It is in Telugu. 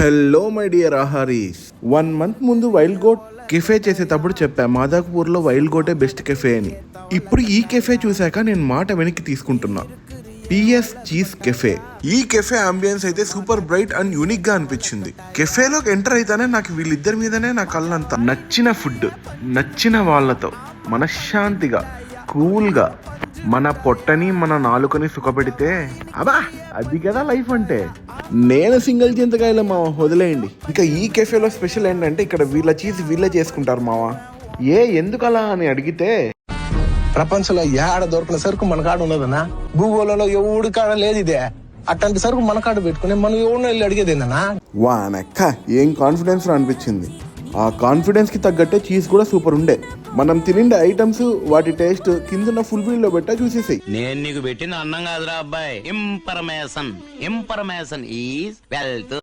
హలో మై డియర్ ఆహారీస్. 1 month ముందు వైల్డ్ గోట్ కెఫే చేసేటప్పుడు చెప్పా మాదాపూర్లో వైల్డ్ గోటే బెస్ట్ కెఫే అని. ఇప్పుడు ఈ కెఫే చూశాక నేను మాట వెనక్కి తీసుకుంటున్నా. PS cheese cafe. ఈ కెఫే అంబియన్స్ అయితే సూపర్ బ్రైట్ అండ్ యూనిక్ గా అనిపించింది. కెఫేలోకి ఎంటర్ అయితేనే నాకు వీళ్ళిద్దరి మీదనే నా కళ్ళంతా నచ్చిన ఫుడ్, నచ్చిన వాళ్ళతో మనశ్శాంతిగా కూల్గా మన పొట్టని మన నాలుకని సుఖపెడితే అబ్బా అది కదా లైఫ్ అంటే. నేను సింగిల్ చింతకాయలు మావా, వదిలేయండి. ఇంకా ఈ కెఫేలో స్పెషల్ ఏంటంటే ఇక్కడ వీళ్ళ చీజ్ వీళ్ళే చేసుకుంటారు మావా. ఎందుకలా అని అడిగితే ప్రపంచంలో ఏడ దొరకని సరుకు మన కాడ ఉన్నదన్నా. భూగోళంలో ఎవడి కాడ లేదు ఇదే. అట్లాంటి సరుకు మన కాడ పెట్టుకుని మనం ఎవరినో వెళ్ళి అడిగేది ఏందన్నా. వానక్క ఏం కాన్ఫిడెన్స్ అనిపించింది. ఆ కాన్ఫిడెన్స్ కి తగ్గట్టే చీజ్ కూడా సూపర్ ఉండే. మనం తినిండే ఐటమ్స్ వాటి టేస్ట్ కింద ఫుల్ బిల్ లో పెట్టా చూసేసాయి. నేను నీకు పెట్టిన అన్నం కాదురా అబ్బాయి. ఇంపర్మేషన్ ఈజ్ వెల్త్.